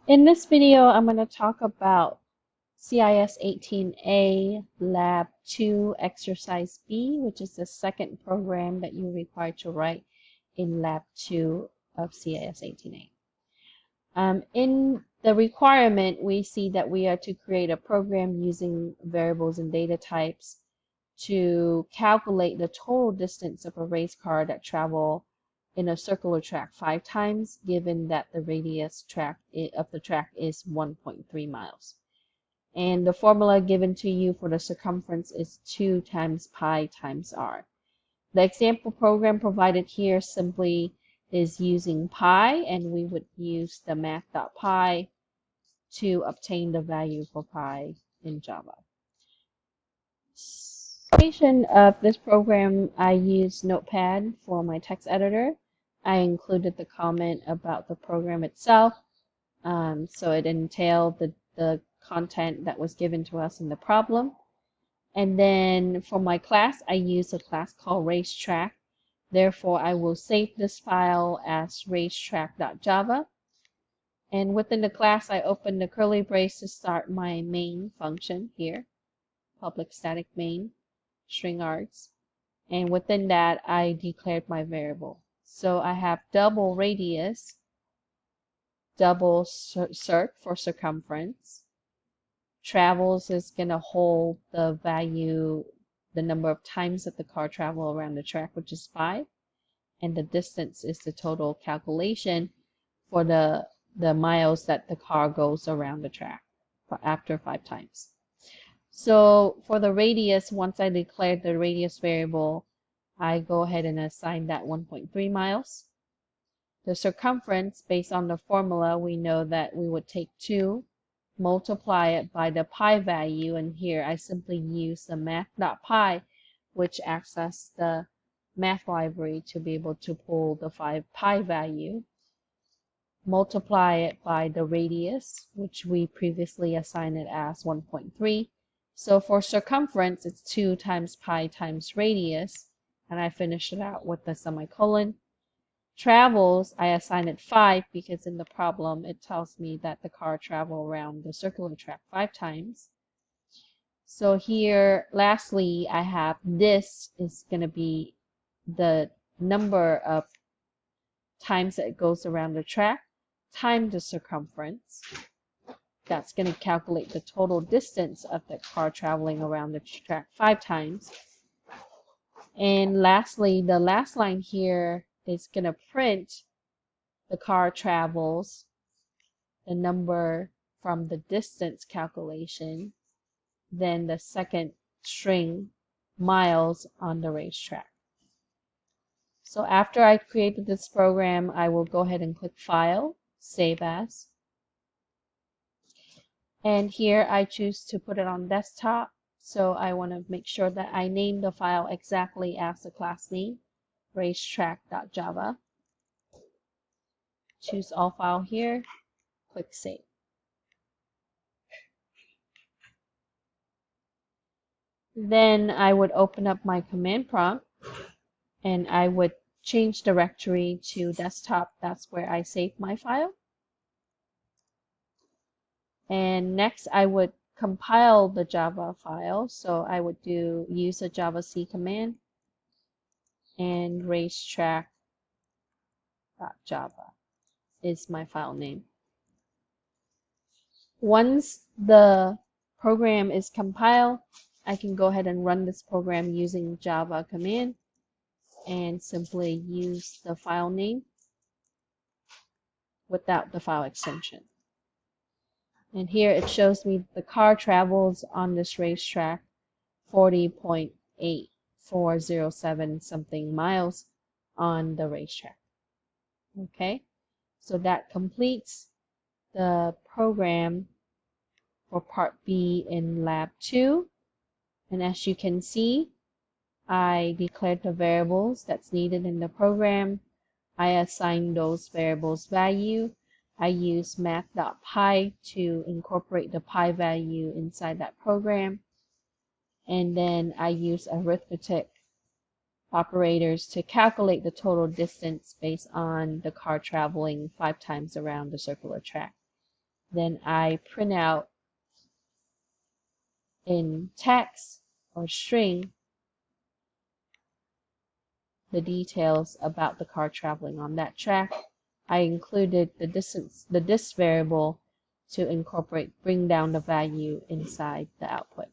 In this video, I'm going to talk about CIS18A Lab 2 Exercise B, which is the second program that you're required to write in Lab 2 of CIS18A. In the requirement, we see that we are to create a program using variables and data types to calculate the total distance of a race car that travel in a circular track 5 times, given that the radius of the track is 1.3 miles. And the formula given to you for the circumference is 2 times pi times r. The example program provided here simply is using pi, and we would use the math.pi to obtain the value for pi in Java. Creation of this program, I used Notepad for my text editor. I included the comment about the program itself, so it entailed the content that was given to us in the problem. And then for my class, I used a class called racetrack. Therefore, I will save this file as racetrack.java. And within the class, I opened the curly brace to start my main function here, public static main, string args. And within that, I declared my variable. So I have double radius, double circ for circumference. Travels is going to hold the value, the number of times that the car travel around the track, which is 5. And the distance is the total calculation for the miles that the car goes around the track after 5 times. So for the radius, once I declared the radius variable, I go ahead and assign that 1.3 miles. The circumference, based on the formula, we know that we would take 2, multiply it by the pi value, and here I simply use the math.pi, which acts as the math library to be able to pull the pi value, multiply it by the radius, which we previously assigned it as 1.3. So for circumference, it's 2 times pi times radius, and I finish it out with the semicolon. Travels, I assign it 5 because in the problem it tells me that the car traveled around the circular track 5 times. So here, lastly, I have this is going to be the number of times that it goes around the track times the circumference. That's going to calculate the total distance of the car traveling around the track 5 times. And lastly, the last line here is going to print the car travels, the number from the distance calculation, then the second string, miles on the racetrack. So after I created this program, I will go ahead and click File, Save As. And here I choose to put it on desktop. So I want to make sure that I name the file exactly as the class name, racetrack.java. Choose All File here, click Save. Then I would open up my command prompt and I would change directory to desktop. That's where I save my file. And next I would compile the Java file. So I would use a Java C command and racetrack.java is my file name. Once the program is compiled, I can go ahead and run this program using Java command and simply use the file name without the file extension. And here it shows me the car travels on this racetrack 40.8407 something miles on the racetrack. Okay, so that completes the program for part B in Lab 2. And as you can see, I declared the variables that's needed in the program. I assigned those variables value. I use math.pi to incorporate the pi value inside that program. And then I use arithmetic operators to calculate the total distance based on the car traveling 5 times around the circular track. then I print out in text or string the details about the car traveling on that track. I included the distance variable to bring down the value inside the output.